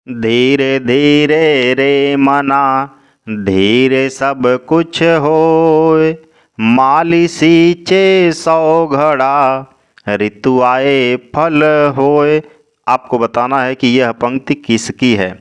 धीरे धीरे रे मना, धीरे सब कुछ होए। माली सींचे सौ घड़ा, ऋतु आए फल होए। आपको बताना है कि यह पंक्ति किसकी है।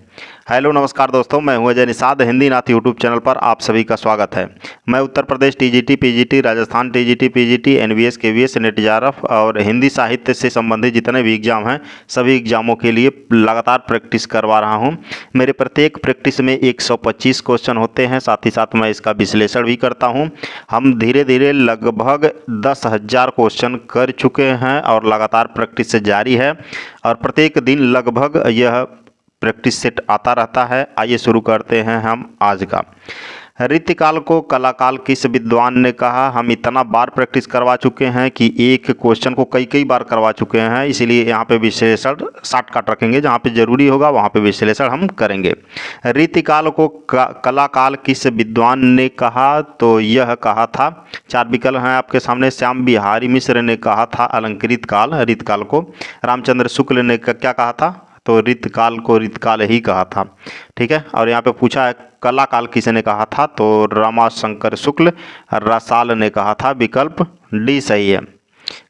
हेलो नमस्कार दोस्तों, मैं हूं अजय निषाद। हिंदी नाथ यूट्यूब चैनल पर आप सभी का स्वागत है। मैं Uttar Pradesh TGT PGT, Rajasthan TGT PGT, NVS KVS, NET JRF और हिंदी साहित्य से संबंधित जितने भी एग्जाम हैं सभी एग्जामों के लिए लगातार प्रैक्टिस करवा रहा हूं। मेरे प्रत्येक प्रैक्टिस में 125 क्वेश्चन होते हैं, साथ ही साथ मैं इसका विश्लेषण भी करता हूं। हम धीरे धीरे लगभग 10,000 क्वेश्चन कर चुके हैं और लगातार प्रैक्टिस जारी है और प्रत्येक दिन लगभग यह प्रैक्टिस सेट आता रहता है। आइए शुरू करते हैं हम आज का। रीतिकाल को कलाकाल किस विद्वान ने कहा। हम इतना बार प्रैक्टिस करवा चुके हैं कि एक क्वेश्चन को कई बार करवा चुके हैं, इसीलिए यहाँ पे विश्लेषण शॉर्टकट रखेंगे, जहाँ पे जरूरी होगा वहाँ पे विश्लेषण हम करेंगे। रीतिकाल को कलाकाल किस विद्वान ने कहा, तो यह कहा था, चार विकल्प हैं आपके सामने। श्याम बिहारी मिश्र ने कहा था अलंकृत काल रीतकाल को। रामचंद्र शुक्ल ने क्या कहा था, तो रीतकाल को रीतकाल ही कहा था। ठीक है, और यहाँ पे पूछा है कलाकाल किसने कहा था, तो रमाशंकर शुक्ल रसाल ने कहा था। विकल्प डी सही है।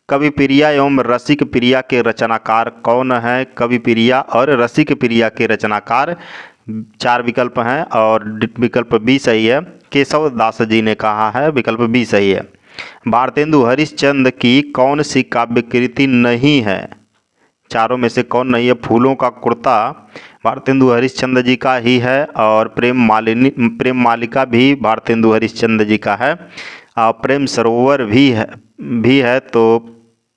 कवि प्रिया एवं रसिक प्रिया के रचनाकार कौन है। कवि प्रिया और रसिक प्रिया के रचनाकार चार विकल्प हैं और विकल्प बी सही है। केशव दास जी ने कहा है, विकल्प बी सही है। भारतेंदु हरिश्चंद्र की कौन सी काव्य कृति नहीं है, चारों में से कौन नहीं है। फूलों का कुर्ता भारतेंदु हरिश्चंद्र जी का ही है और प्रेम मालिका भी भारतेंदु हरिश्चंद्र जी का है और प्रेम सरोवर भी है तो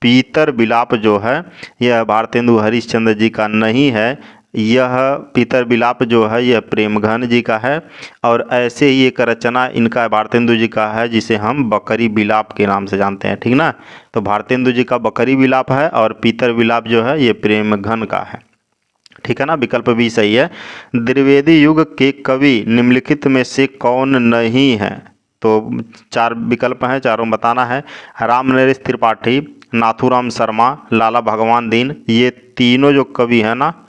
पीतर विलाप जो है यह भारतेंदु हरिश्चंद्र जी का नहीं है। यह पीतर विलाप जो है यह प्रेमघन जी का है और ऐसे ही एक रचना इनका भारतेंदु जी का है जिसे हम बकरी विलाप के नाम से जानते हैं। ठीक ना, तो भारतेंदु जी का बकरी विलाप है और पीतर विलाप जो है ये प्रेमघन का है। ठीक है ना, विकल्प भी सही है। द्विवेदी युग के कवि निम्नलिखित में से कौन नहीं है, तो चार विकल्प हैं, चारों बताना है। रामनरेश त्रिपाठी, नाथूराम शर्मा, लाला भगवान दीन, ये तीनों जो कवि हैं ना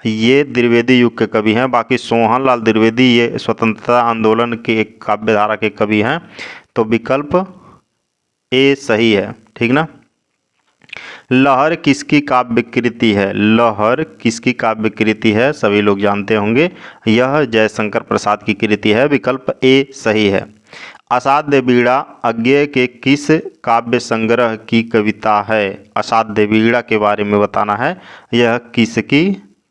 ये द्विवेदी युग के कवि हैं। बाकी सोहन लाल द्विवेदी ये स्वतंत्रता आंदोलन के एक काव्यधारा के कवि हैं, तो विकल्प ए सही है। ठीक ना। लहर किसकी काव्य कृति है। लहर किसकी काव्य कृति है, सभी लोग जानते होंगे, यह जयशंकर प्रसाद की कृति है। विकल्प ए सही है। असाध्य बीड़ा अज्ञेय के किस काव्य संग्रह की कविता है। असाध्य बीड़ा के बारे में बताना है, यह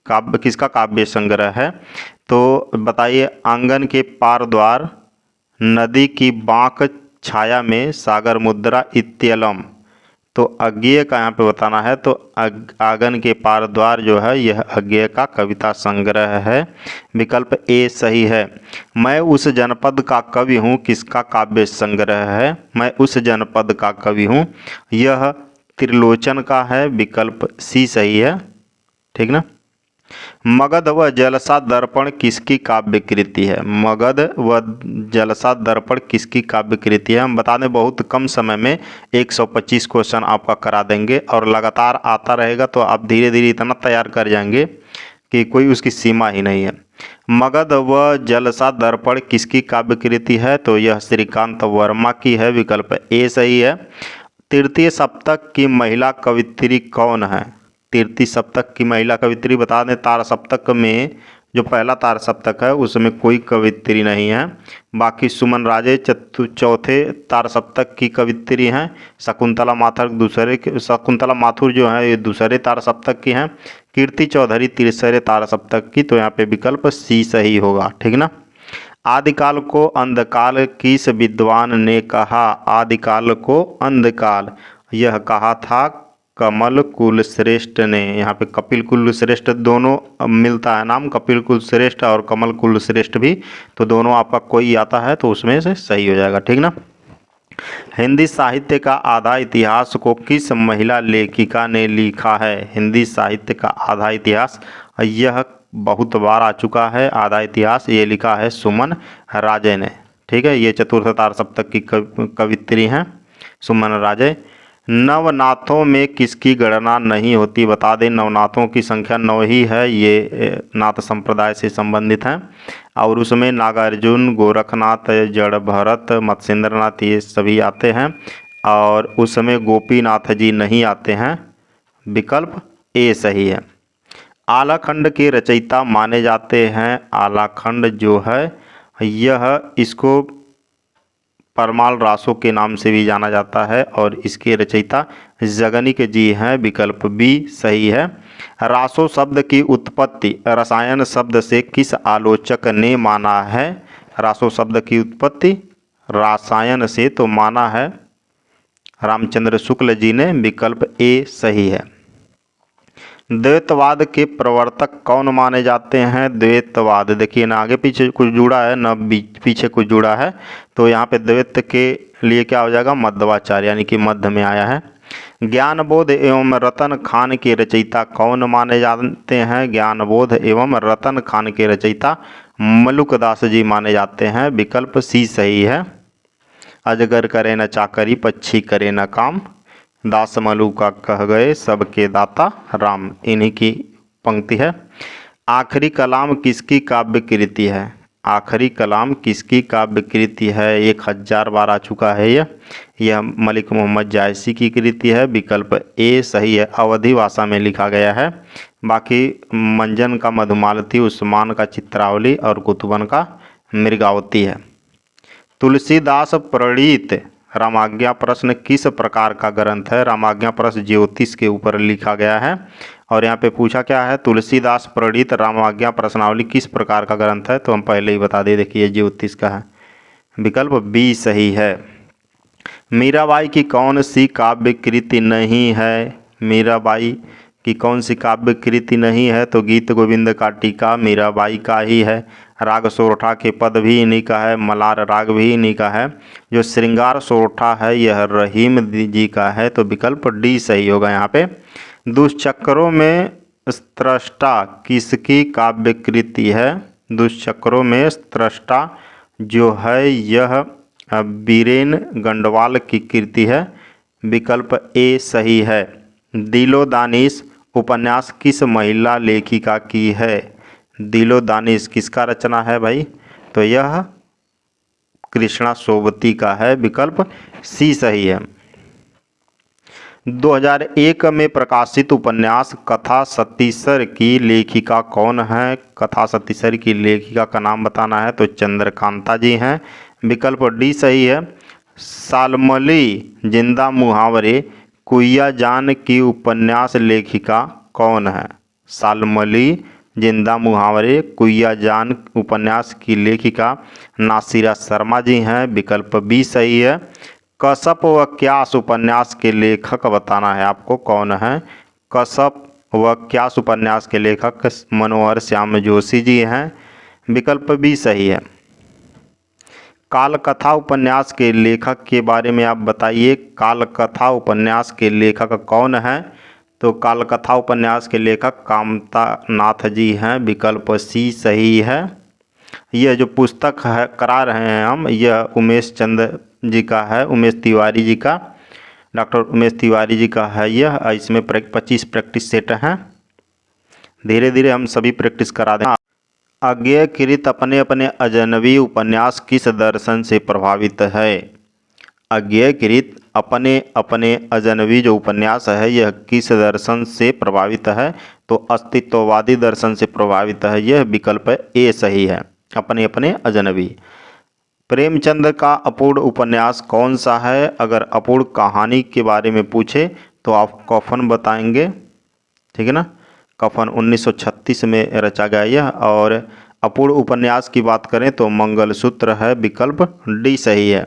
किसका काव्य संग्रह है, तो बताइए। आंगन के पार द्वार, नदी की बांक छाया में, सागर मुद्रा इत्यलम, तो अज्ञेय का यहाँ पे बताना है। तो आंगन के पार द्वार जो है यह अज्ञेय का कविता संग्रह है। विकल्प ए सही है। मैं उस जनपद का कवि हूँ किसका काव्य संग्रह है। मैं उस जनपद का कवि हूँ, यह त्रिलोचन का है। विकल्प सी सही है। ठीक ना। मगध व जलसा दर्पण किसकी काव्य कृति है। मगध व जलसा दर्पण किसकी काव्य कृति है। हम बता दें बहुत कम समय में 125 क्वेश्चन आपका करा देंगे और लगातार आता रहेगा, तो आप धीरे धीरे इतना तैयार कर जाएंगे कि कोई उसकी सीमा ही नहीं है। मगध व जलसा दर्पण किसकी काव्य कृति है, तो यह श्रीकांत वर्मा की है। विकल्प ए सही है। तृतीय सप्तक की महिला कवित्री कौन है। तृतीय सप्तक की महिला कवित्री बता दें, तार सप्तक में जो पहला तार सप्तक है उसमें कोई कवित्री नहीं है। बाकी सुमन राजे चौथे तार सप्तक की कवित्री हैं। शकुंतला माथुर जो है ये दूसरे तार सप्तक की हैं। कीर्ति चौधरी तीसरे तार सप्तक की, तो यहाँ पे विकल्प सी सही होगा। ठीक ना। आदिकाल को अंधकाल किस विद्वान ने कहा। आदिकाल को अंधकाल यह कहा था कमल कुलश्रेष्ठ ने। यहाँ पे कपिल कुलश्रेष्ठ दोनों मिलता है नाम, कपिल कुलश्रेष्ठ और कमल कुलश्रेष्ठ भी, तो दोनों आपका कोई आता है तो उसमें से सही हो जाएगा। ठीक ना। हिंदी साहित्य का आधा इतिहास को किस महिला लेखिका ने लिखा है। हिंदी साहित्य का आधा इतिहास यह बहुत बार आ चुका है। आधा इतिहास ये लिखा है सुमन राजे ने। ठीक है, ये चतुर्थ तार सप्तक की कवित्री हैं सुमन राजे। नवनाथों में किसकी गणना नहीं होती? बता दें, नवनाथों की संख्या 9 ही है। ये नाथ संप्रदाय से संबंधित हैं और उसमें नागार्जुन, गोरखनाथ, जड़ भरत, मत्स्येंद्रनाथ ये सभी आते हैं और उस समय गोपीनाथ जी नहीं आते हैं। विकल्प ए सही है। आलाखंड के रचयिता माने जाते हैं। आलाखंड जो है यह इसको परमाल रासो के नाम से भी जाना जाता है और इसके रचयिता जगनिक जी हैं। विकल्प बी सही है। रासो शब्द की उत्पत्ति रसायन शब्द से किस आलोचक ने माना है? रासो शब्द की उत्पत्ति रसायन से तो माना है रामचंद्र शुक्ल जी ने। विकल्प ए सही है। द्वैतवाद के प्रवर्तक कौन माने जाते हैं? द्वैतवाद देखिए ना, आगे पीछे कुछ जुड़ा है ना पीछे कुछ जुड़ा है, तो यहाँ पे द्वैत के लिए क्या हो जाएगा? मध्वाचार्य, यानी कि मध्य में आया है। ज्ञानबोध एवं रतन खान के रचयिता कौन माने जाते हैं? ज्ञानबोध एवं रतन खान के रचयिता मलुकदास जी माने जाते हैं। विकल्प सी सही है। अजगर करे न चाकरी, पक्षी करे न काम, दास मलुका कह गए सबके दाता राम, इन्हीं की पंक्ति है। आखिरी कलाम किसकी काव्य कृति है? आखिरी कलाम किसकी काव्य कृति है? 1000 बार आ चुका है यह मलिक मोहम्मद जायसी की कृति है। विकल्प ए सही है। अवधी भाषा में लिखा गया है। बाकी मंजन का मधुमालती, उस्मान का चित्रावली और कुतुबन का मृगावती है। तुलसीदास प्रणीत रामाज्ञा प्रश्न किस प्रकार का ग्रंथ है? रामाज्ञा प्रश्न ज्योतिष के ऊपर लिखा गया है और यहाँ पे पूछा क्या है? तुलसीदास प्रणीत रामाज्ञा प्रश्नावली किस प्रकार का ग्रंथ है? तो हम पहले ही बता दें, देखिए ज्योतिष का है। विकल्प बी सही है। मीराबाई की कौन सी काव्य कृति नहीं है? मीराबाई की कौन सी काव्य कृति नहीं है? तो गीत गोविंद का टीका मीराबाई का ही है। राग सोरठा के पद भी इन्हीं का है। मलार राग भी इन्हीं का है। जो श्रृंगार सोरठा है यह रहीम जी का है। तो विकल्प डी सही होगा यहाँ पे। दुष्चक्रों में स्त्रष्टा किसकी काव्य कृति है? दुष्चक्रों में स्त्रष्टा जो है यह बीरेन गंडवाल की कृति है। विकल्प ए सही है। दिलो दानिश उपन्यास किस महिला लेखिका की है? दिलो दानिश किसका रचना है भाई? तो यह कृष्णा सोबती का है। विकल्प सी सही है। 2001 में प्रकाशित उपन्यास कथा सतीसर की लेखिका कौन है? कथा सतीसर की लेखिका का नाम बताना है तो चंद्रकांता जी हैं। विकल्प डी सही है। सालमली जिंदा मुहावरे कुइया जान की उपन्यास लेखिका कौन है? सालमली जिंदा मुहावरे कुइया जान उपन्यास की लेखिका नासिरा शर्मा जी हैं। विकल्प बी सही है। कसप व क्यास उपन्यास के लेखक बताना है आपको कौन है? कसप व क्यास उपन्यास के लेखक मनोहर श्याम जोशी जी हैं। विकल्प बी सही है। कालकथा उपन्यास के लेखक के बारे में आप बताइए। कालकथा उपन्यास के लेखक कौन हैं? तो कालकथा उपन्यास के लेखक कामता नाथ जी हैं। विकल्प सी सही है। यह जो पुस्तक है करा रहे हैं हम, यह उमेश चंद्र जी का है, उमेश तिवारी जी का, डॉक्टर उमेश तिवारी जी का है यह। इसमें 25 प्रैक्टिस सेट हैं। धीरे धीरे हम सभी प्रैक्टिस करा दें। अज्ञेयकृत अपने अपने अजनबी उपन्यास किस दर्शन से प्रभावित है? अज्ञेयकृत अपने अपने अजनबी जो उपन्यास है यह किस दर्शन से प्रभावित है? तो अस्तित्ववादी दर्शन से प्रभावित है यह। विकल्प ए सही है। अपने अपने अजनबी। प्रेमचंद का अपूर्ण उपन्यास कौन सा है? अगर अपूर्ण कहानी के बारे में पूछे तो आप कफन बताएंगे, ठीक है ना। कफन 1936 में रचा गया यह। और अपूर्ण उपन्यास की बात करें तो मंगलसूत्र है। विकल्प डी सही है।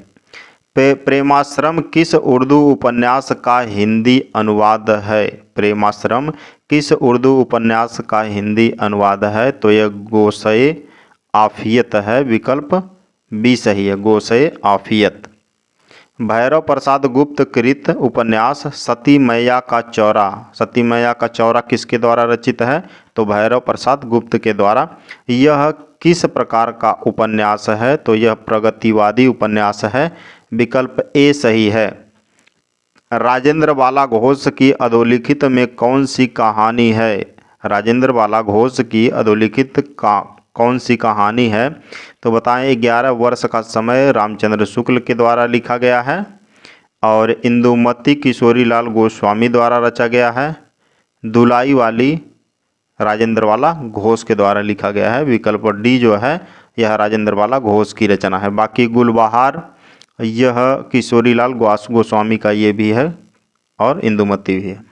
प्रेमाश्रम किस उर्दू उपन्यास का हिंदी अनुवाद है? प्रेमाश्रम किस उर्दू उपन्यास का हिंदी अनुवाद है? तो यह गोशे आफियत है। विकल्प बी सही है। गोशे आफियत। भैरव प्रसाद गुप्त कृत उपन्यास सती मैया का चौरा। सती मैया का चौरा किसके द्वारा रचित है? तो भैरव प्रसाद गुप्त के द्वारा। यह किस प्रकार का उपन्यास है? तो यह प्रगतिवादी उपन्यास है। विकल्प ए सही है। राजेंद्र बाला घोष की अधोलिखित में कौन सी कहानी है? राजेंद्र बाला घोष की अधोलिखित कौन सी कहानी है? तो बताएं 11 वर्ष का समय रामचंद्र शुक्ल के द्वारा लिखा गया है और इंदुमती किशोरीलाल गोस्वामी द्वारा रचा गया है। दुलाई वाली राजेंद्र बाला घोष के द्वारा लिखा गया है। विकल्प डी जो है यह राजेंद्र बाला घोष की रचना है। बाकी गुलबहार यह किशोरीलाल गोस्वामी का ये भी है और इंदुमती भी है।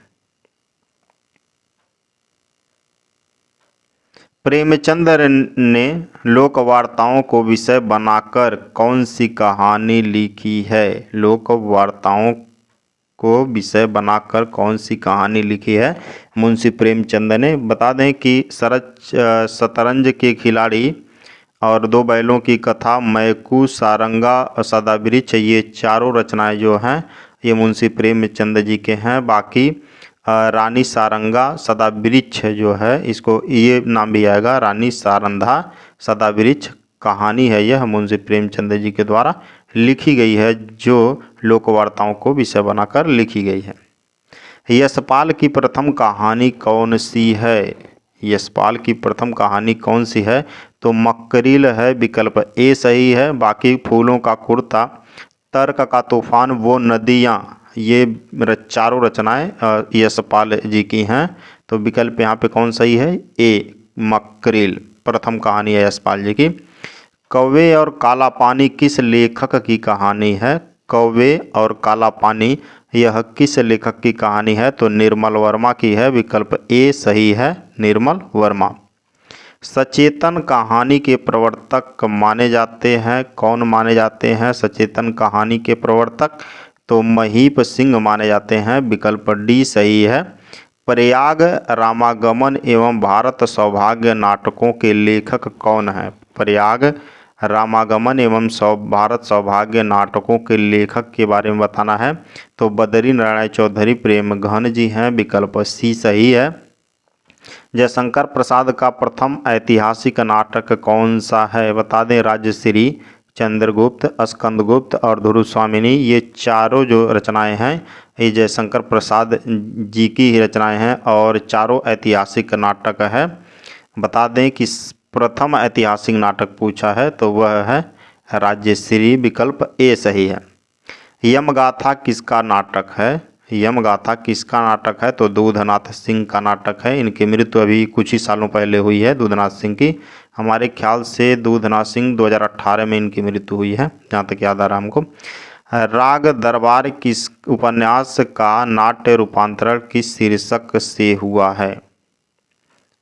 प्रेमचंद ने लोक वार्ताओं को विषय बनाकर कौन सी कहानी लिखी है? लोक वार्ताओं को विषय बनाकर कौन सी कहानी लिखी है मुंशी प्रेमचंद ने? बता दें कि शतरंज के खिलाड़ी और दो बैलों की कथा, मैकू, सारंगा, सदावृक्ष, ये चारों रचनाएं जो हैं ये मुंशी प्रेमचंद जी के हैं। बाकी रानी सारंगा सदावृक्ष जो है इसको ये नाम भी आएगा, रानी सारंधा सदावृक्ष कहानी है, यह मुंशी प्रेमचंद जी के द्वारा लिखी गई है, जो लोक वार्ताओं को विषय बनाकर लिखी गई है। यशपाल की प्रथम कहानी कौन सी है? यशपाल की प्रथम कहानी कौन सी है? तो मक्करील है, विकल्प ए सही है। बाकी फूलों का कुर्ता, तर्क का तूफान, वो नदियाँ, ये चारों रचनाएं यशपाल जी की हैं। तो विकल्प यहाँ पे कौन सही है? ए मक्करील प्रथम कहानी है यशपाल जी की। कौवे और काला पानी किस लेखक की कहानी है? कौवे और काला पानी यह किस लेखक की कहानी है? तो निर्मल वर्मा की है। विकल्प ए सही है, निर्मल वर्मा। सचेतन कहानी के प्रवर्तक माने जाते हैं, कौन माने जाते हैं सचेतन कहानी के प्रवर्तक? तो महीप सिंह माने जाते हैं। विकल्प डी सही है। प्रयाग रामागमन एवं भारत सौभाग्य नाटकों के लेखक कौन है? प्रयाग रामागमन एवं भारत सौभाग्य नाटकों के लेखक के बारे में बताना है। तो बद्री नारायण चौधरी प्रेम घन जी हैं। विकल्प सी सही है। जयशंकर प्रसाद का प्रथम ऐतिहासिक नाटक कौन सा है? बता दें राजश्री, चंद्रगुप्त, स्कंदगुप्त और ध्रुवस्वामिनी, ये चारों जो रचनाएं हैं ये जयशंकर प्रसाद जी की ही रचनाएं हैं और चारों ऐतिहासिक नाटक है। बता दें कि प्रथम ऐतिहासिक नाटक पूछा है तो वह है राजश्री। विकल्प ए सही है। यमगाथा किसका नाटक है? यमगाथा किसका नाटक है? तो दूधनाथ सिंह का नाटक है। इनकी मृत्यु अभी कुछ ही सालों पहले हुई है दूधनाथ सिंह की। हमारे ख्याल से दूधनाथ सिंह 2018 में इनकी मृत्यु हुई है, जहाँ तक याद आ रहा है हमको। राग दरबार किस उपन्यास का नाट्य रूपांतरण किस शीर्षक से हुआ है?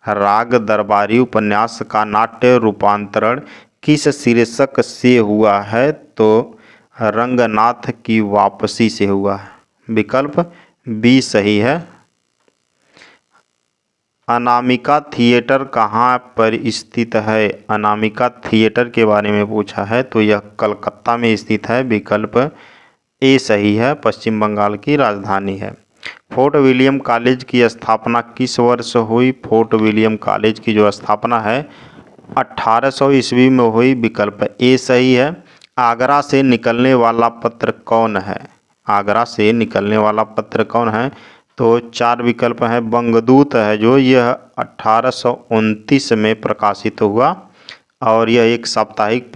राग दरबारी उपन्यास का नाट्य रूपांतरण किस शीर्षक से हुआ है? तो रंगनाथ की वापसी से हुआ है। विकल्प बी सही है। अनामिका थिएटर कहाँ पर स्थित है? अनामिका थिएटर के बारे में पूछा है तो यह कलकत्ता में स्थित है। विकल्प ए सही है, पश्चिम बंगाल की राजधानी है। फोर्ट विलियम कॉलेज की स्थापना किस वर्ष हुई? फोर्ट विलियम कॉलेज की जो स्थापना है 1800 ईस्वी में हुई। विकल्प ए सही है। आगरा से निकलने वाला पत्र कौन है? आगरा से निकलने वाला पत्र कौन है? तो चार विकल्प हैं। बंगदूत है जो यह 1829 में प्रकाशित हुआ और यह एक साप्ताहिक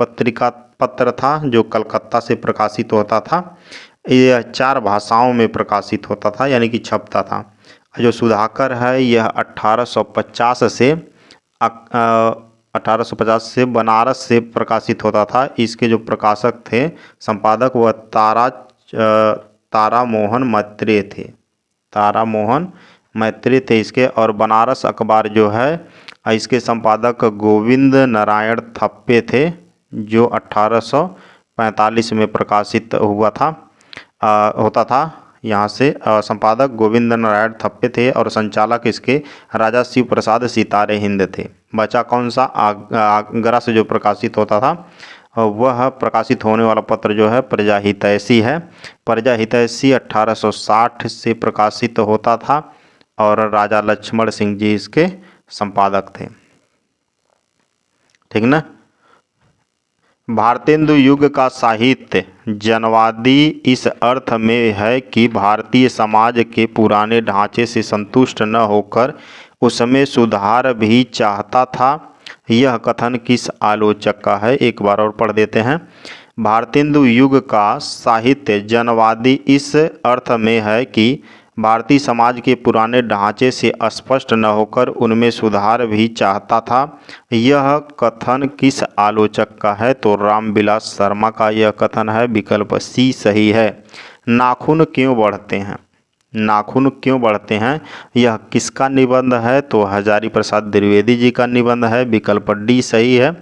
पत्र था जो कलकत्ता से प्रकाशित होता था। यह 4 भाषाओं में प्रकाशित होता था यानी कि छपता था। जो सुधाकर है यह 1850 से बनारस से प्रकाशित होता था। इसके जो प्रकाशक थे संपादक वह तारा मोहन मैत्रेय थे। तारा मोहन मैत्रेय थे इसके। और बनारस अखबार जो है इसके संपादक गोविंद नारायण थप्पे थे जो 1845 में प्रकाशित होता था। यहाँ से संपादक गोविंद नारायण थप्पे थे और संचालक इसके राजा शिव प्रसाद सितारे हिंद थे। बचा कौन सा? आगरा से जो प्रकाशित होता था वह प्रकाशित होने वाला पत्र जो है प्रजा हितैषी है। प्रजा हितैषी 1860 से प्रकाशित होता था और राजा लक्ष्मण सिंह जी इसके संपादक थे। ठीक ना। भारतेंदु युग का साहित्य जनवादी इस अर्थ में है कि भारतीय समाज के पुराने ढांचे से संतुष्ट न होकर उसमें सुधार भी चाहता था। यह कथन किस आलोचक का है? एक बार और पढ़ देते हैं। भारतेंदु युग का साहित्य जनवादी इस अर्थ में है कि भारतीय समाज के पुराने ढांचे से स्पष्ट न होकर उनमें सुधार भी चाहता था। यह कथन किस आलोचक का है? तो रामविलास शर्मा का यह कथन है। विकल्प सी सही है। नाखून क्यों बढ़ते हैं? नाखून क्यों बढ़ते हैं, यह किसका निबंध है? तो हजारी प्रसाद द्विवेदी जी का निबंध है। विकल्प डी सही है।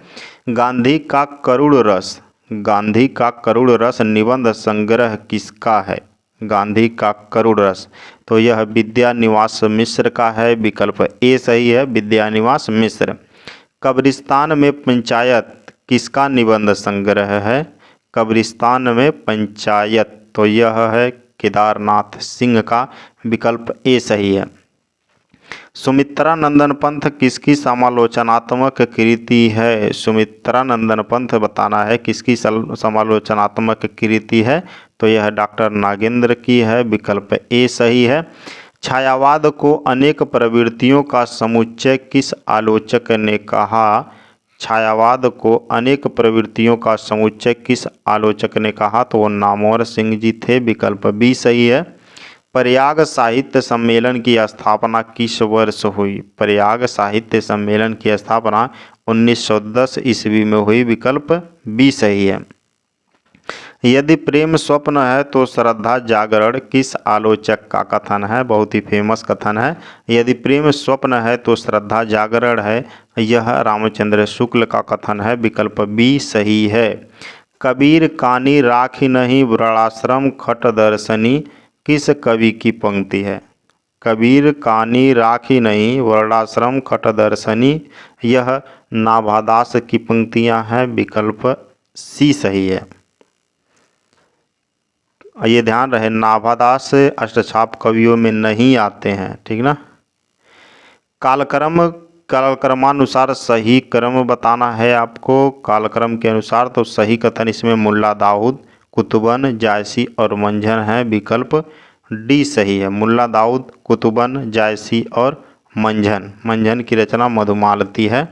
गांधी का करुण रस, गांधी का करुण रस निबंध संग्रह किसका है? गांधी का करुण रस, तो यह विद्यानिवास मिश्र का है। विकल्प ए सही है, विद्यानिवास मिश्र। कब्रिस्तान में पंचायत किसका निबंध संग्रह है? कब्रिस्तान में पंचायत, तो यह है केदारनाथ सिंह का। विकल्प ए सही है। सुमित्रा नंदन पंथ किसकी समालोचनात्मक कृति है? सुमित्रा नंदन पंथ बताना है किसकी समालोचनात्मक कृति है? तो यह डॉक्टर नागेंद्र की है। विकल्प ए सही है। छायावाद को अनेक प्रवृत्तियों का समुच्चय किस आलोचक ने कहा? छायावाद को अनेक प्रवृत्तियों का समुच्चय किस आलोचक ने कहा? तो वो नामवर सिंह जी थे। विकल्प बी सही है। प्रयाग साहित्य सम्मेलन की स्थापना किस वर्ष हुई? प्रयाग साहित्य सम्मेलन की स्थापना 1910 ईस्वी में हुई। विकल्प बी सही है। यदि प्रेम स्वप्न है तो श्रद्धा जागरण किस आलोचक का कथन है? बहुत ही फेमस कथन है। यदि प्रेम स्वप्न है तो श्रद्धा जागरण है, यह रामचंद्र शुक्ल का कथन है। विकल्प बी सही है। कबीर कानी राखी नहीं वर्णाश्रम खट दर्शनी किस कवि की पंक्ति है? कबीर कानी राखी नहीं वर्णाश्रम खट दर्शनी, यह नाभादास की पंक्तियां हैं। विकल्प सी सही है। ये ध्यान रहे, नाभादास अष्टछाप कवियों में नहीं आते हैं, ठीक ना। कालक्रम, कालक्रमानुसार सही क्रम बताना है आपको। कालक्रम के अनुसार तो सही कथन इसमें मुल्ला दाऊद, कुतुबन, जायसी और मंझन है। विकल्प डी सही है। मुल्ला दाऊद, कुतुबन, जायसी और मंझन। मंझन की रचना मधुमालती है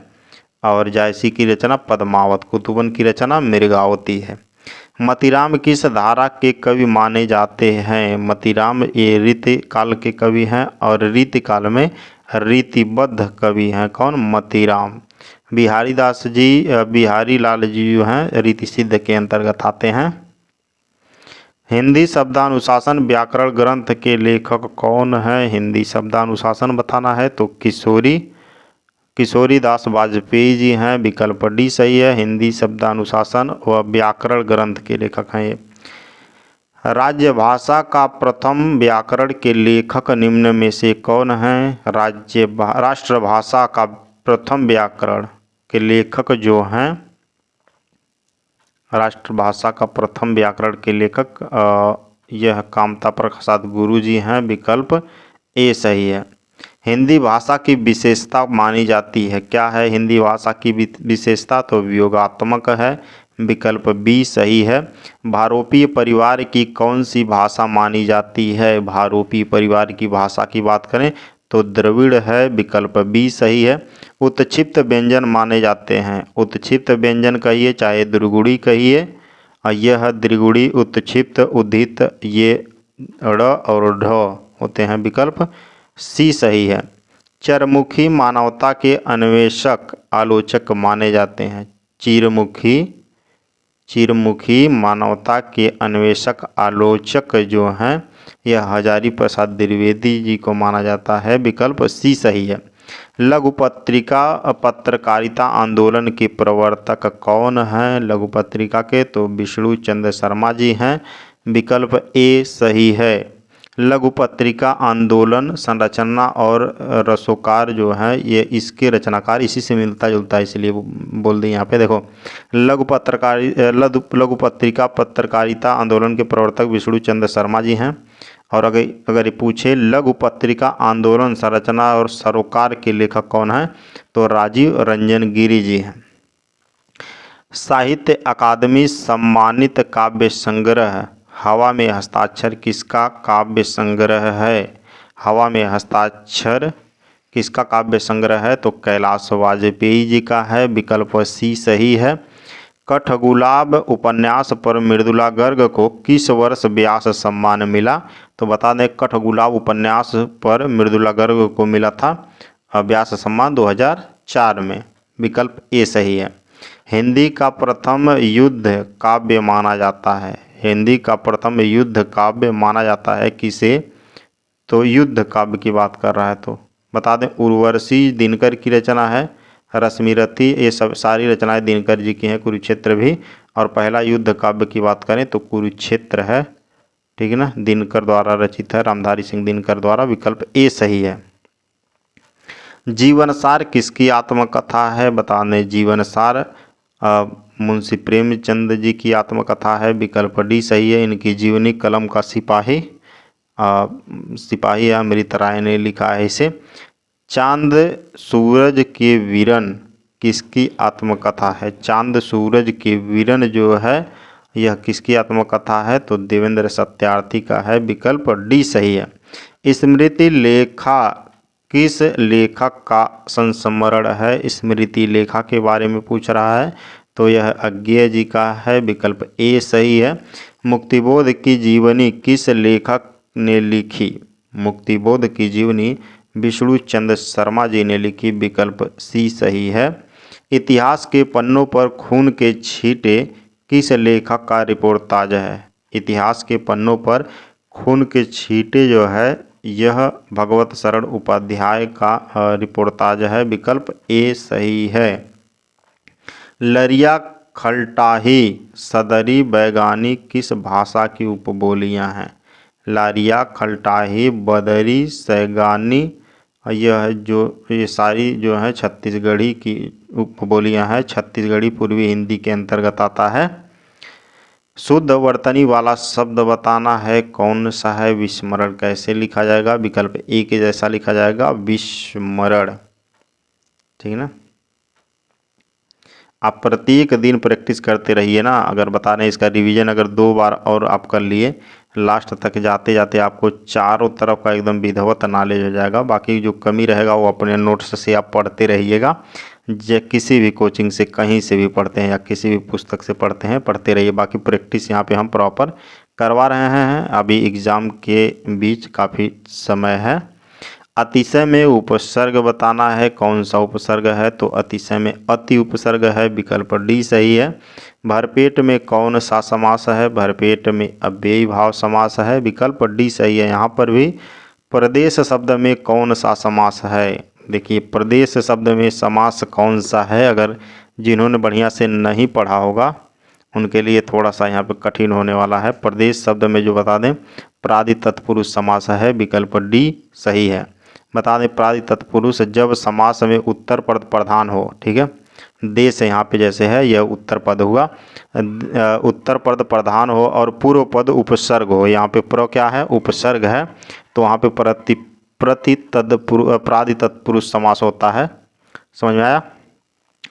और जायसी की रचना पद्मावत, कुतुबन की रचना मृगावती है। मतीराम किस धारा के कवि माने जाते हैं? मतीराम ये रीति काल के कवि हैं और रीति काल में रीतिबद्ध कवि हैं। कौन? मतीराम। बिहारी दास जी, बिहारी लाल जी जो हैं रीति सिद्ध के अंतर्गत आते हैं। हिंदी शब्दानुशासन व्याकरण ग्रंथ के लेखक कौन है? हिंदी शब्दानुशासन बताना है तो किशोरी दास वाजपेयी जी हैं। विकल्प डी सही है। हिंदी शब्दानुशासन व व्याकरण ग्रंथ के लेखक हैं ये। राजभाषा का प्रथम व्याकरण के लेखक निम्न में से कौन है? राष्ट्रभाषा का प्रथम व्याकरण के लेखक जो हैं, राष्ट्रभाषा का प्रथम व्याकरण के लेखक यह कामता प्रसाद गुरु जी हैं। विकल्प ए सही है। हिंदी भाषा की विशेषता मानी जाती है, क्या है हिंदी भाषा की विशेषता? तो वियोगात्मक है। विकल्प बी सही है। भारोपीय परिवार की कौन सी भाषा मानी जाती है? भारोपीय परिवार की भाषा की बात करें तो द्रविड़ है। विकल्प बी सही है। उत्क्षिप्त व्यंजन माने जाते हैं। उत्क्षिप्त व्यंजन कहिए चाहे द्विगुड़ी कहिए, यह द्विगुड़ी, उत्क्षिप्त, उद्धित, ये ड़ और ढ होते हैं। विकल्प सी सही है। चरमुखी मानवता के अन्वेषक आलोचक माने जाते हैं। चिरमुखी मानवता के अन्वेषक आलोचक जो हैं यह हजारी प्रसाद द्विवेदी जी को माना जाता है। विकल्प सी सही है। लघु पत्रिका पत्रकारिता आंदोलन के प्रवर्तक कौन हैं? लघु पत्रिका के तो विष्णु चंद्र शर्मा जी हैं। विकल्प ए सही है। लघु पत्रिका आंदोलन संरचना और रसोकार जो है ये इसके रचनाकार इसी से मिलता जुलता है, इसलिए बोल दी यहाँ पे। देखो, लघु पत्रिका पत्रकारिता आंदोलन के प्रवर्तक विष्णु चंद्र शर्मा जी हैं। और अगर ये पूछे लघु पत्रिका आंदोलन संरचना और सरोकार के लेखक कौन है, तो राजीव रंजन गिरी जी हैं। साहित्य अकादमी सम्मानित काव्य संग्रह हवा में हस्ताक्षर किसका काव्य संग्रह है? हवा में हस्ताक्षर किसका काव्य संग्रह है? तो कैलाश वाजपेयी जी का है। विकल्प सी सही है। कठगुलाब उपन्यास पर मृदुला गर्ग को किस वर्ष व्यास सम्मान मिला? तो बता दें, कठगुलाब उपन्यास पर मृदुला गर्ग को मिला था व्यास सम्मान 2004 में। विकल्प ए सही है। हिंदी का प्रथम युद्ध काव्य माना जाता है। हिंदी का प्रथम युद्ध काव्य माना जाता है किसे? तो युद्ध काव्य की बात कर रहा है। तो बता दें, उर्वशी दिनकर की रचना है, रश्मिरथी, ये सब सारी रचनाएं दिनकर जी की हैं, कुरुक्षेत्र भी। और पहला युद्ध काव्य की बात करें तो कुरुक्षेत्र है, ठीक है ना, दिनकर द्वारा रचित है, रामधारी सिंह दिनकर द्वारा। विकल्प ए सही है। जीवनसार किसकी आत्मकथा है? बता दें, जीवनसार मुंशी प्रेमचंद जी की आत्मकथा है। विकल्प डी सही है। इनकी जीवनी कलम का सिपाही अमृत राय ने लिखा है इसे। चांद सूरज के वीरन किसकी आत्मकथा है? चांद सूरज के वीरन जो है यह किसकी आत्मकथा है? तो देवेंद्र सत्यार्थी का है। विकल्प डी सही है। स्मृति लेखा किस लेखक का संस्मरण है? स्मृति लेखा के बारे में पूछ रहा है, तो यह अज्ञेय जी का है। विकल्प ए सही है। मुक्तिबोध की जीवनी किस लेखक ने लिखी? मुक्तिबोध की जीवनी विष्णु चंद्र शर्मा जी ने लिखी। विकल्प सी सही है। इतिहास के पन्नों पर खून के छींटे किस लेखक का रिपोर्टाज है? इतिहास के पन्नों पर खून के छींटे जो है यह भगवत शरण उपाध्याय का रिपोर्टाज है। विकल्प ए सही है। लरिया खलटाही सदरी बैगानी किस भाषा की उपबोलियां हैं? लारिया खलटाही बदरी सैगानी ये सारी जो है छत्तीसगढ़ी की उपबोलियां हैं। छत्तीसगढ़ी पूर्वी हिंदी के अंतर्गत आता है। शुद्ध वर्तनी वाला शब्द बताना है, कौन सा है? विस्मरण कैसे लिखा जाएगा? विकल्प ए के जैसा लिखा जाएगा, विस्मरण, ठीक है ना। आप प्रत्येक दिन प्रैक्टिस करते रहिए ना। अगर बता रहे हैं इसका रिवीजन अगर 2 बार और आप कर लिए, लास्ट तक जाते जाते आपको चारों तरफ का एकदम विधिवत नॉलेज हो जाएगा। बाकी जो कमी रहेगा वो अपने नोट्स से आप पढ़ते रहिएगा। किसी भी कोचिंग से कहीं से भी पढ़ते हैं या किसी भी पुस्तक से पढ़ते हैं, पढ़ते रहिए। बाकी प्रैक्टिस यहाँ पे हम प्रॉपर करवा रहे हैं। अभी एग्ज़ाम के बीच काफ़ी समय है। अतिशय में उपसर्ग बताना है, कौन सा उपसर्ग है? तो अतिशय में अति उपसर्ग है। विकल्प डी सही है। भरपेट में कौन सा समास है? भरपेट में अव्ययी भाव समास है। विकल्प डी सही है। यहाँ पर भी प्रदेश शब्द में कौन सा समास है? देखिए, प्रदेश शब्द में समास कौन सा है? अगर जिन्होंने बढ़िया से नहीं पढ़ा होगा उनके लिए थोड़ा सा यहाँ पे कठिन होने वाला है। प्रदेश शब्द में जो बता दें, प्रादि तत्पुरुष समास है। विकल्प डी सही है। बता दें, प्रादि तत्पुरुष जब समास में उत्तर पद प्रधान हो, ठीक है, देश यहाँ पे जैसे है यह उत्तर पद हुआ, उत्तर पद प्रधान हो और पूर्व पद उपसर्ग हो। यहाँ पे प्र क्या है? उपसर्ग है। तो वहाँ पे प्रादि तत्पुरुष समास होता है। समझ में आया?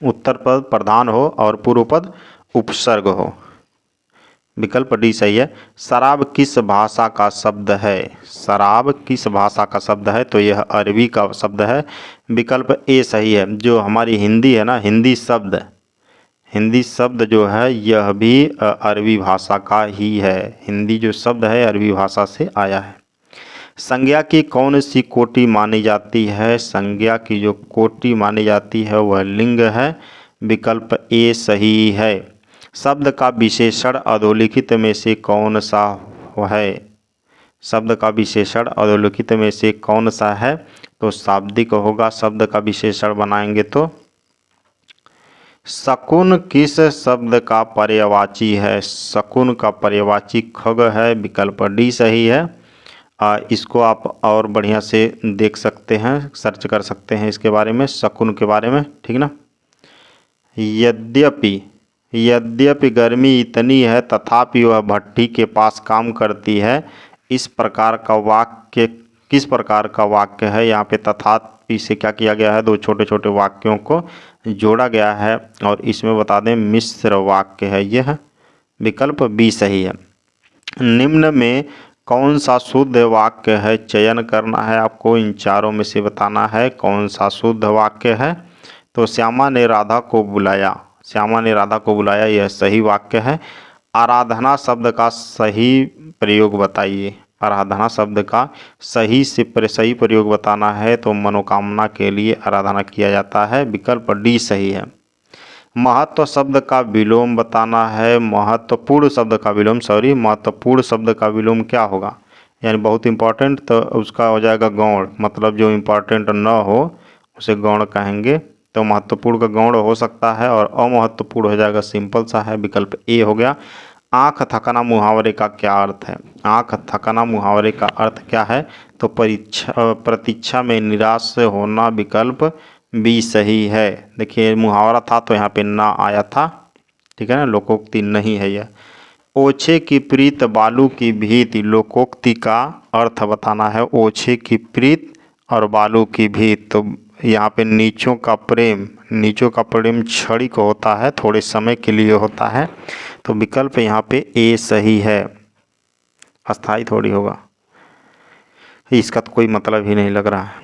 उत्तर पद प्रधान हो और पूर्व पद उपसर्ग हो। विकल्प डी सही है। शराब किस भाषा का शब्द है? शराब किस भाषा का शब्द है? तो यह अरबी का शब्द है। विकल्प ए सही है। जो हमारी हिंदी है ना, हिंदी शब्द जो है यह भी अरबी भाषा का ही है। हिंदी जो शब्द है अरबी भाषा से आया है। संज्ञा की कौन सी कोटि मानी जाती है? संज्ञा की जो कोटि मानी जाती है वह लिंग है। विकल्प ए सही है। शब्द का विशेषण अधोलिखित में से कौन सा है? शब्द का विशेषण अधोलिखित में से कौन सा है? तो शाब्दिक होगा। शब्द का विशेषण बनाएंगे तो शकुन किस शब्द का पर्यायवाची है? शकुन का पर्यायवाची खग है। विकल्प डी सही है। इसको आप और बढ़िया से देख सकते हैं, सर्च कर सकते हैं इसके बारे में, शकुन के बारे में, ठीक ना। यद्यपि गर्मी इतनी है तथापि वह भट्ठी के पास काम करती है। इस प्रकार का वाक्य किस प्रकार का वाक्य है? यहाँ पे तथापि से क्या किया गया है? 2 छोटे छोटे वाक्यों को जोड़ा गया है और इसमें बता दें मिश्र वाक्य है, यह विकल्प बी सही है। निम्न में कौन सा शुद्ध वाक्य है, चयन करना है आपको, इन चारों में से बताना है कौन सा शुद्ध वाक्य है। तो श्यामा ने राधा को बुलाया, श्यामा ने राधा को बुलाया, यह सही वाक्य है। आराधना शब्द का सही प्रयोग बताइए, आराधना शब्द का सही प्रयोग बताना है तो मनोकामना के लिए आराधना किया जाता है, विकल्प डी सही है। महत्व शब्द का विलोम बताना है, महत्वपूर्ण शब्द का विलोम क्या होगा, यानी बहुत इंपॉर्टेंट, तो उसका हो जाएगा गौण, मतलब जो इम्पॉर्टेंट न हो उसे गौण कहेंगे। तो महत्वपूर्ण का गौण हो सकता है और अमहत्वपूर्ण हो जाएगा सिंपल सा है, विकल्प ए हो गया। आँख थकना मुहावरे का क्या अर्थ है, आँख थकना मुहावरे का अर्थ क्या है, तो प्रतीक्षा में निराश होना, विकल्प बी सही है। देखिए मुहावरा था तो यहाँ पे ना आया था, ठीक है ना, लोकोक्ति नहीं है यह। ओछे की प्रीत बालू की भीत, लोकोक्ति का अर्थ बताना है, ओछे की प्रीत और बालू की भीत। तो यहाँ पे नीचों का प्रेम क्षणिक होता है, थोड़े समय के लिए होता है, तो विकल्प यहाँ पे ए सही है, अस्थाई थोड़ी होगा, इसका तो कोई मतलब ही नहीं लग रहा है।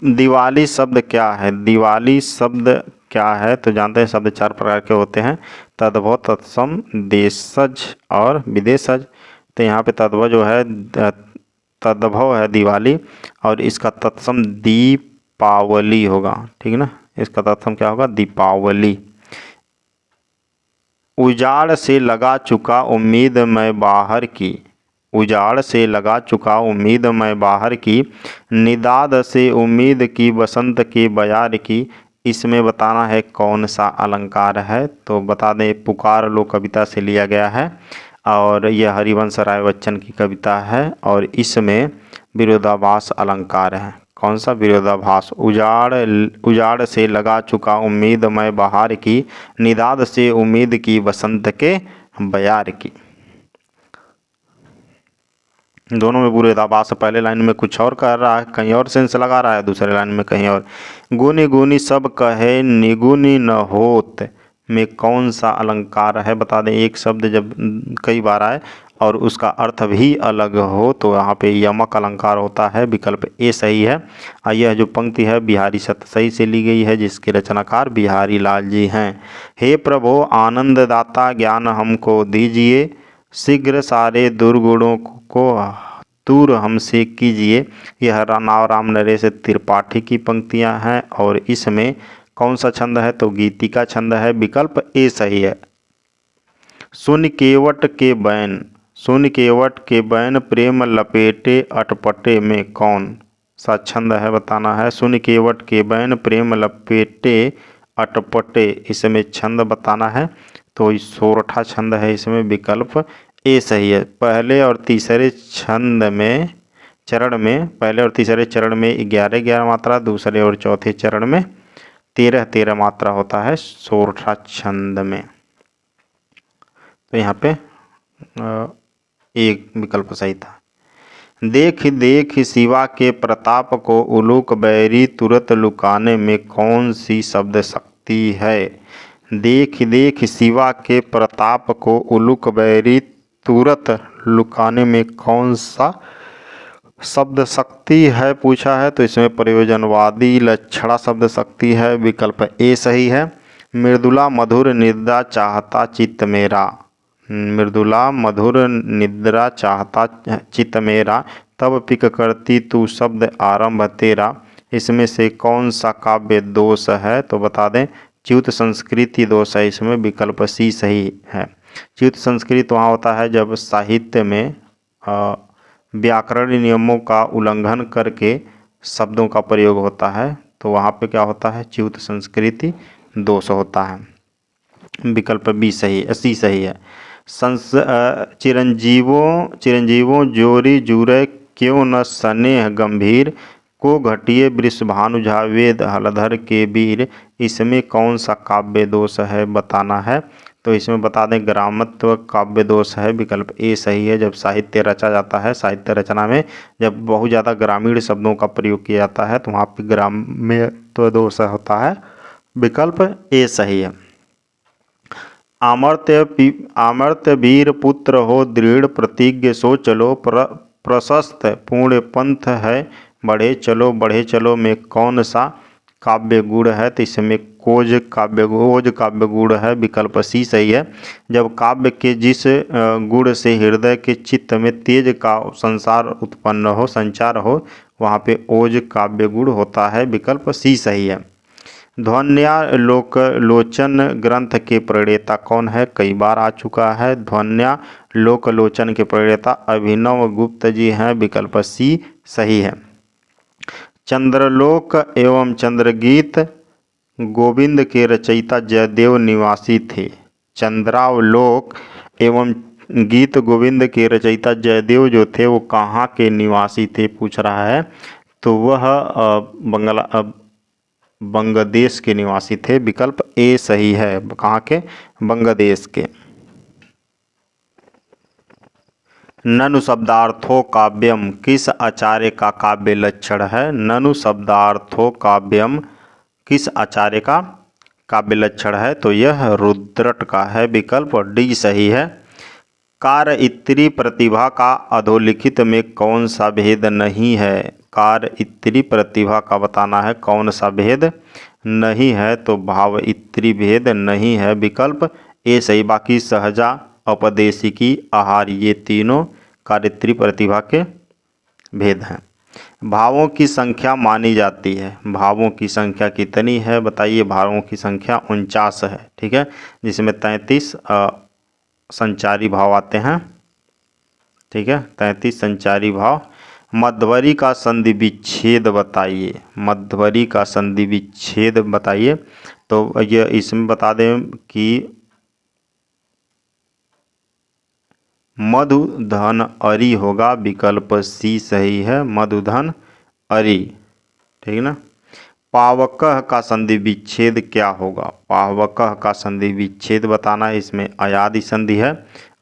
दिवाली शब्द क्या है, दिवाली शब्द क्या है, तो जानते हैं शब्द चार प्रकार के होते हैं, तद्भव, तत्सम, देशज और विदेशज। तो यहाँ पे तद्भव जो है, तद्भव है दिवाली, और इसका तत्सम दीपावली होगा, ठीक है ना, इसका तत्सम क्या होगा, दीपावली। उजाड़ से लगा चुका उम्मीद मैं बाहर की, उजाड़ से लगा चुका उम्मीद मैं बाहर की, निदाद से उम्मीद की बसंत के बयार की, इसमें बताना है कौन सा अलंकार है। तो बता दें पुकार लो कविता से लिया गया है और यह हरिवंश राय बच्चन की कविता है और इसमें विरोधाभास अलंकार है। कौन सा विरोधाभास, उजाड़ से लगा चुका उम्मीद मैं बहार की, निदाद से उम्मीद की बसंत के बयार की। दोनों में विरोधाभास, पहले लाइन में कुछ और कर रहा है, कहीं और सेंस लगा रहा है, दूसरे लाइन में कहीं और। गुनी गुनी सब कहे निगुनी न होत में कौन सा अलंकार है, बता दें। एक शब्द जब कई बार आए और उसका अर्थ भी अलग हो तो यहाँ पे यमक अलंकार होता है, विकल्प ए सही है। यह जो पंक्ति है बिहारी सतसई से ली गई है, जिसके रचनाकार बिहारी लाल जी हैं। हे प्रभु आनंद दाता ज्ञान हमको दीजिए, शीघ्र सारे दुर्गुणों को दूर हमसे कीजिए। यह राम नरेश त्रिपाठी की पंक्तियां हैं और इसमें कौन सा छंद है, तो गीतिका छंद है, विकल्प ए सही है। सुन केवट के बैन, सुन केवट के बैन प्रेम लपेटे अटपटे में कौन सा छंद है बताना है। सुन केवट के बैन प्रेम लपेटे अटपटे, इसमें छंद बताना है, तो सोरठा छंद है, इसमें विकल्प ए सही है। पहले और तीसरे छंद में चरण में, पहले और तीसरे चरण में 11-11 मात्रा, दूसरे और चौथे चरण में 13-13 मात्रा होता है सोरठा छंद में। तो यहाँ पे एक विकल्प सही था। देख देख शिवा के प्रताप को उलूक बैरी तुरत लुकाने में कौन सी शब्द शक्ति है। देख देख शिवा के प्रताप को उलूक बैरी तुरत लुकाने में कौन सा शब्द शक्ति है पूछा है, तो इसमें प्रयोजनवादी लक्षणा शब्द शक्ति है, विकल्प ए सही है। मृदुला मधुर निद्रा चाहता चित्त मेरा, मृदुला मधुर निद्रा चाहता चित्त मेरा, तब पिक करती तू शब्द आरंभ तेरा, इसमें से कौन सा काव्य दोष है, तो बता दें च्युत संस्कृति दोष है, इसमें विकल्प सी सही है। च्युत संस्कृत वहाँ होता है जब साहित्य में व्याकरण नियमों का उल्लंघन करके शब्दों का प्रयोग होता है, तो वहाँ पे क्या होता है, च्युत संस्कृति दोष होता है, विकल्प बी सही, सी सही है। चिरंजीवों जोरी जुरे क्यों न स्नेह गंभीर, को घटिए वृषभानु झावेद हलधर के वीर, इसमें कौन सा काव्य दोष है बताना है, तो इसमें बता दें ग्रामत्व काव्य दोष है, विकल्प ए सही है। जब साहित्य रचा जाता है, साहित्य रचना में जब बहुत ज़्यादा ग्रामीण शब्दों का प्रयोग किया जाता है तो वहाँ पे ग्राम्यत्व दोष होता है, विकल्प ए सही है। आमर्त्य वीर पुत्र हो दृढ़ प्रतिज्ञ सो चलो प्रशस्त पूर्ण पंथ है बढ़े चलो में कौन सा काव्य गुण है? तो इसमें ओज काव्य गुण है, विकल्प सी सही है। जब काव्य के जिस गुण से हृदय के चित्त में तेज का संचार हो वहाँ पे ओज काव्य गुण होता है, विकल्प सी सही है। ध्वन्यालोकलोचन ग्रंथ के प्रणेता कौन है? कई बार आ चुका है। ध्वन्यालोकलोचन के प्रणेता अभिनव गुप्त जी हैं, विकल्प सी सही है। चंद्रलोक एवं चंद्रगीत गोविंद के रचयिता जयदेव निवासी थे। चंद्रावलोक एवं गीत गोविंद के रचयिता जयदेव जो थे वो कहाँ के निवासी थे पूछ रहा है, तो वह बांग्लादेश के निवासी थे, विकल्प ए सही है। कहाँ के? बांग्लादेश के। ननु शब्दार्थो काव्यम किस आचार्य का काव्य लक्षण है? ननु शब्दार्थो काव्यम किस आचार्य का काव्य लक्षण है? तो यह रुद्रट का है, विकल्प डी सही है। कार्य इत्री प्रतिभा का अधोलिखित में कौन सा भेद नहीं है? कार्य इत्री प्रतिभा का बताना है कौन सा भेद नहीं है, तो भाव इत्री भेद नहीं है, विकल्प ए सही। बाकी सहजा औपदेशिकी आहार ये तीनों कार्य प्रतिभा के भेद हैं। भावों की संख्या मानी जाती है, भावों की संख्या कितनी है बताइए? भावों की संख्या 49 है, ठीक है, जिसमें 33 संचारी भाव आते हैं, ठीक है, 33 संचारी भाव। मध्वरी का संधि विच्छेद बताइए, मध्वरी का संधि विच्छेद बताइए। तो ये इसमें बता दें कि मधुधन अरि होगा, विकल्प सी सही है, मधुधन अरि, ठीक ना। पावकः का संधि विच्छेद क्या होगा? पावकः का संधि विच्छेद बताना है, इसमें अयादि संधि है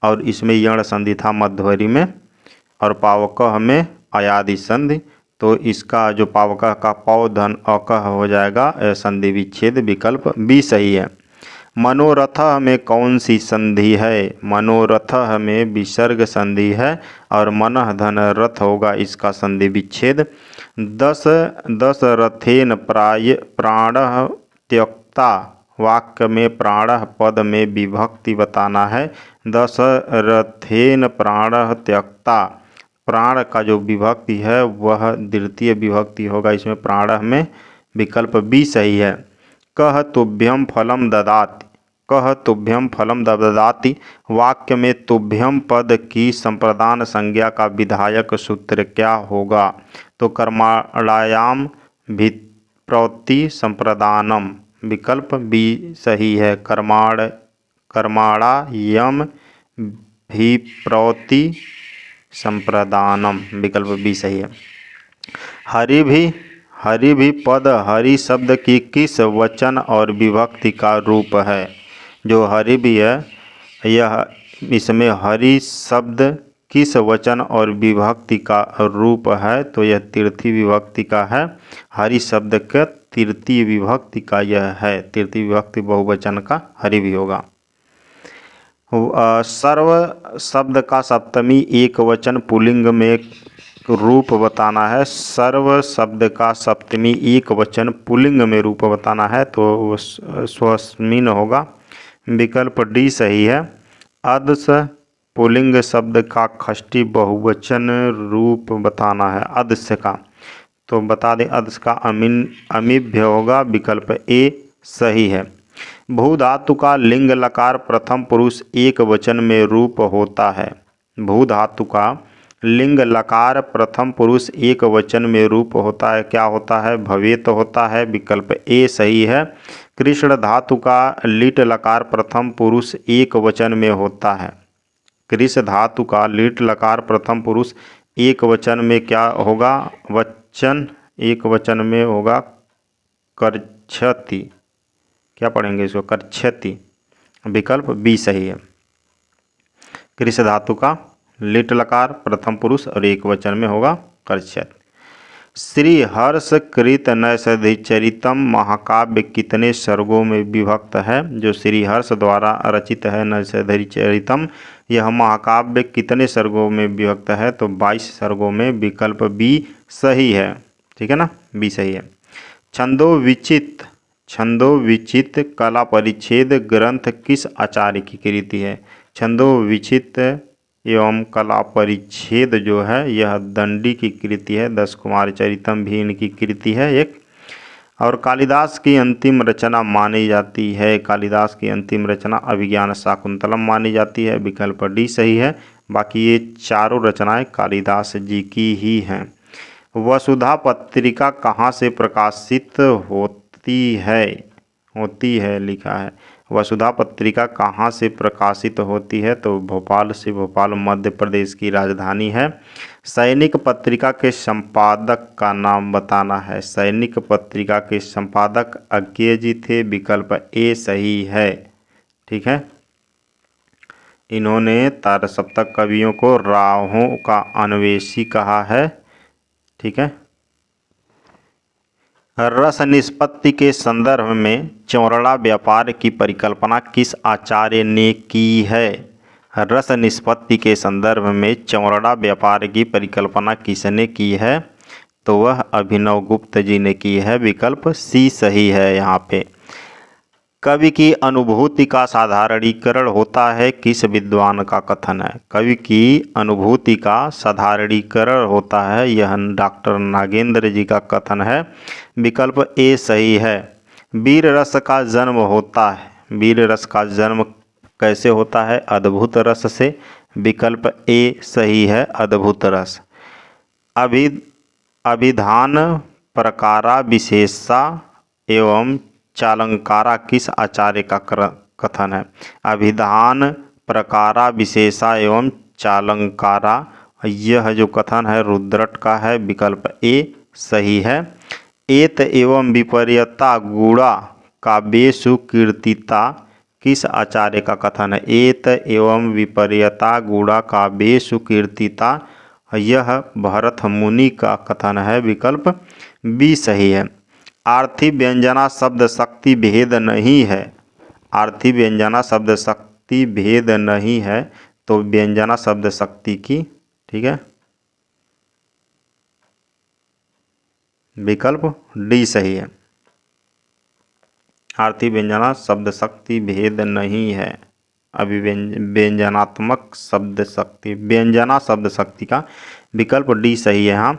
और इसमें यण संधि था मध्वरी में और पावकः में अयादि संधि, तो इसका जो पावकः का पौधन अकह हो जाएगा संधि विच्छेद, विकल्प बी सही है। मनोरथ में कौन सी संधि है? मनोरथ में विसर्ग संधि है और मनः धन रथ होगा इसका संधि विच्छेद। दस रथेन प्राणः त्यक्ता वाक्य में प्राणः पद में विभक्ति बताना है। दस रथेन प्राणः त्यक्ता, प्राण का जो विभक्ति है वह द्वितीय विभक्ति होगा इसमें प्राणः में, विकल्प बी सही है। कह तुभ्यम फलम ददाति, कह तुभ्यम फलम ददाति वाक्य में तुभ्यम पद की संप्रदान संज्ञा का विधायक सूत्र क्या होगा? तो कर्मणायाम भिप्रौति संप्रदानम, विकल्प बी सही है। कर्मणायाम भिप्रौति संप्रदानम, विकल्प बी सही है। हरि भी पद हरि शब्द की किस वचन और विभक्ति का रूप है? जो हरि भी है यह इसमें हरि शब्द किस वचन और विभक्ति का रूप है? तो यह तृतीय विभक्ति का है। हरि शब्द का तृतीय विभक्ति का यह है, तृतीय विभक्ति बहुवचन का हरि भी होगा। सर्व शब्द का सप्तमी एक वचन पुल्लिंग में रूप बताना है। सर्व शब्द का सप्तमी एक वचन पुल्लिंग में रूप बताना है, तो स्वस्मिन होगा, विकल्प डी सही है। अदस पुल्लिंग शब्द का षष्ठी बहुवचन रूप बताना है अदस्य का, तो बता दें अदस्य का अमिभ्य होगा, विकल्प ए सही है। भू धातु का लिंग लकार प्रथम पुरुष एक वचन में रूप होता है। भू धातु का लिंग लकार प्रथम पुरुष एक वचन में रूप होता है, क्या होता है? भवेत होता है, विकल्प ए सही है। कृष्ण धातु का लिट लकार प्रथम पुरुष एक वचन में होता है। कृष्ण धातु का लिट लकार प्रथम पुरुष एक वचन में क्या होगा? वचन एक वचन में होगा करछति, क्या पढ़ेंगे इसको? करछति, विकल्प बी सही है। कृष धातु का लिट लकार प्रथम पुरुष और एक वचन में होगा कर्षत। श्री हर्ष कृत नैषधीचरितम महाकाव्य कितने सर्गों में विभक्त है? जो श्री हर्ष द्वारा रचित है नैषधीचरितम, यह महाकाव्य कितने सर्गों में विभक्त है? तो 22 सर्गों में। विकल्प बी सही है। ठीक है ना, बी सही है। छंदोविचित कला परिच्छेद ग्रंथ किस आचार्य की कृति है? छंदोविचित एवं कला परिच्छेद जो है यह दंडी की कृति है। 10 कुमार चरितम भी इनकी कृति है एक। और कालिदास की अंतिम रचना मानी जाती है, कालिदास की अंतिम रचना अभिज्ञान शाकुंतलम मानी जाती है। विकल्प डी सही है। बाकी ये चारों रचनाएं कालिदास जी की ही हैं। वसुधा पत्रिका कहाँ से प्रकाशित होती है लिखा है। वसुधा पत्रिका कहाँ से प्रकाशित होती है? तो भोपाल से। भोपाल मध्य प्रदेश की राजधानी है। सैनिक पत्रिका के संपादक का नाम बताना है। सैनिक पत्रिका के संपादक अज्ञेय जी थे। विकल्प ए सही है। ठीक है, इन्होंने तारसप्तक कवियों को राहों का अन्वेषी कहा है। ठीक है। रस निष्पत्ति के संदर्भ में चौरड़ा व्यापार की परिकल्पना किस आचार्य ने की है? रस निष्पत्ति के संदर्भ में चौरड़ा व्यापार की परिकल्पना किसने की है? तो वह अभिनव गुप्त जी ने की है। विकल्प सी सही है यहाँ पे। कवि की अनुभूति का साधारणीकरण होता है किस विद्वान का कथन है? कवि की अनुभूति का साधारणीकरण होता है, यह डॉक्टर नागेंद्र जी का कथन है। विकल्प ए सही है। वीर रस का जन्म होता है, वीर रस का जन्म कैसे होता है? अद्भुत रस से। विकल्प ए सही है, अद्भुत रस। अभिधान प्रकारा विशेषा एवं चालंकारा किस आचार्य का कथन है? अभिधान प्रकारा विशेषा एवं चालंकारा, यह जो कथन है रुद्रट का है। विकल्प ए सही है। एत एवं विपर्यता गुणा काव्येषु कीर्तिता किस आचार्य का कथन है? एत एवं विपर्यता गुणा काव्येषु कीर्तिता, यह भरत मुनि का कथन है। विकल्प बी सही है। आर्थी व्यंजना शब्द शक्ति भेद नहीं है। आर्थी व्यंजना शब्द शक्ति भेद नहीं है, तो व्यंजना शब्द शक्ति की। ठीक है, विकल्प डी सही है। आर्थी व्यंजना शब्द शक्ति भेद नहीं है। अभिव्यंजनात्मक शब्द शक्ति, व्यंजना शब्द शक्ति का। विकल्प डी सही है। हाँ,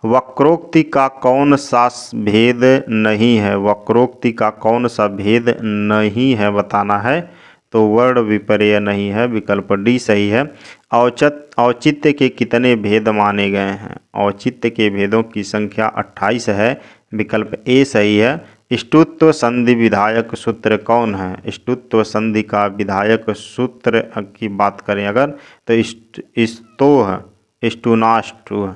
वक्रोक्ति का कौन सा भेद नहीं है? वक्रोक्ति का कौन सा भेद नहीं है बताना है, तो वर्ण विपर्य नहीं है। विकल्प डी सही है। औचित्य के कितने भेद माने गए हैं? औचित्य के भेदों की संख्या 28 है। विकल्प ए सही है। ष्टुत्व संधि विधायक सूत्र कौन है? ष्टुत्व संधि का विधायक सूत्र की बात करें अगर, तो स्तोह ष्टुनाष्टु,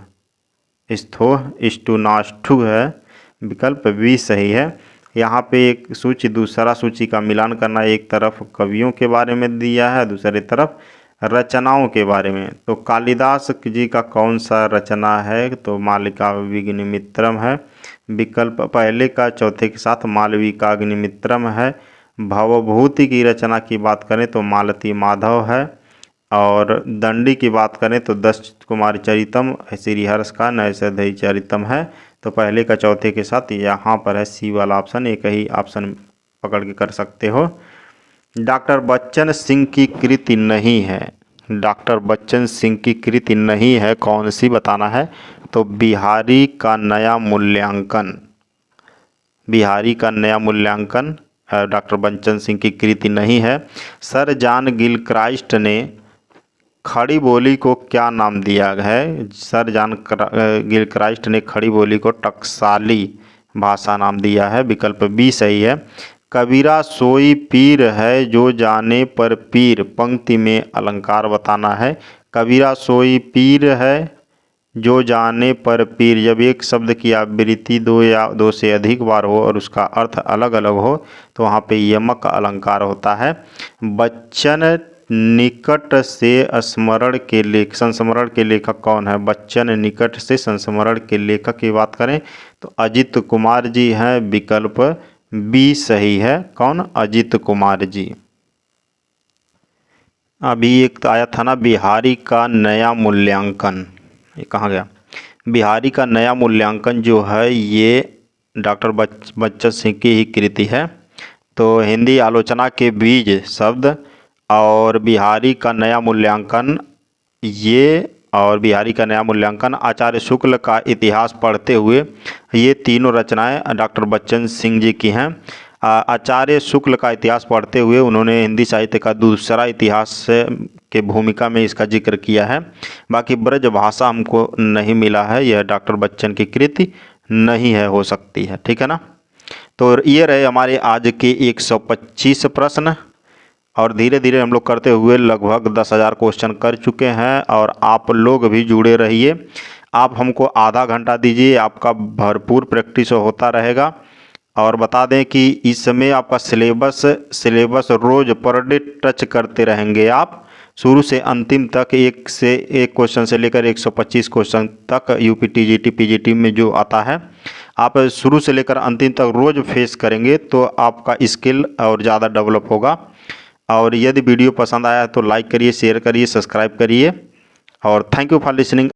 स्थोह ष्टुनाष्टु है। विकल्प बी सही है। यहाँ पे एक सूची दूसरा सूची का मिलान करना, एक तरफ कवियों के बारे में दिया है, दूसरी तरफ रचनाओं के बारे में। तो कालिदास जी का कौन सा रचना है? तो मालविकाग्निमित्रम है। विकल्प पहले का चौथे के साथ मालविकाग्निमित्रम है। भवभूति की रचना की बात करें तो मालती माधव है। और दंडी की बात करें तो 10 कुमार चरितम श्रीहर्ष का नैषधीचरितम है। तो पहले का चौथे के साथ यहाँ पर है सी वाला ऑप्शन, एक ही ऑप्शन पकड़ के कर सकते हो। डॉक्टर बच्चन सिंह की कृति नहीं है। डॉक्टर बच्चन सिंह की कृति नहीं है, कौन सी बताना है? तो बिहारी का नया मूल्यांकन। बिहारी का नया मूल्यांकन डॉक्टर बच्चन सिंह की कृति नहीं है। सर जॉन गिलक्राइस्ट ने खड़ी बोली को क्या नाम दिया है? सर जॉन गिलक्राइस्ट ने खड़ी बोली को टकसाली भाषा नाम दिया है। विकल्प बी सही है। कबीरा सोई पीर है जो जाने पर पीर, पंक्ति में अलंकार बताना है। कबीरा सोई पीर है जो जाने पर पीर। जब एक शब्द की आवृत्ति दो या दो से अधिक बार हो और उसका अर्थ अलग अलग हो तो वहाँ पे यमक अलंकार होता है। बच्चन निकट से स्मरण के लेख संस्मरण के लेखक कौन है? बच्चन निकट से संस्मरण के लेखक की बात करें तो अजित कुमार जी हैं। विकल्प बी सही है। कौन? अजित कुमार जी। अभी एक तो आया था ना बिहारी का नया मूल्यांकन, ये कहाँ गया? बिहारी का नया मूल्यांकन जो है ये डॉक्टर बच्चन सिंह की ही कृति है। तो हिंदी आलोचना के बीज शब्द और बिहारी का नया मूल्यांकन बिहारी का नया मूल्यांकन, आचार्य शुक्ल का इतिहास पढ़ते हुए, ये तीनों रचनाएं डॉक्टर बच्चन सिंह जी की हैं। आचार्य शुक्ल का इतिहास पढ़ते हुए उन्होंने हिंदी साहित्य का दूसरा इतिहास के भूमिका में इसका जिक्र किया है। बाकी ब्रज भाषा हमको नहीं मिला है, यह डॉक्टर बच्चन की कृति नहीं है, हो सकती है। ठीक है ना। तो ये रहे हमारे आज के 125 प्रश्न और धीरे धीरे हम लोग करते हुए लगभग 10,000 क्वेश्चन कर चुके हैं। और आप लोग भी जुड़े रहिए। आप हमको आधा घंटा दीजिए, आपका भरपूर प्रैक्टिस होता रहेगा। और बता दें कि इस समय आपका सिलेबस रोज पर डे टच करते रहेंगे आप, शुरू से अंतिम तक। एक क्वेश्चन से लेकर 125 क्वेश्चन तक यूपी टीजीटी पीजीटी में जो आता है, आप शुरू से लेकर अंतिम तक रोज फेस करेंगे तो आपका स्किल और ज़्यादा डेवलप होगा। और यदि वीडियो पसंद आया तो लाइक करिए, शेयर करिए, सब्सक्राइब करिए। और थैंक यू फॉर लिसनिंग।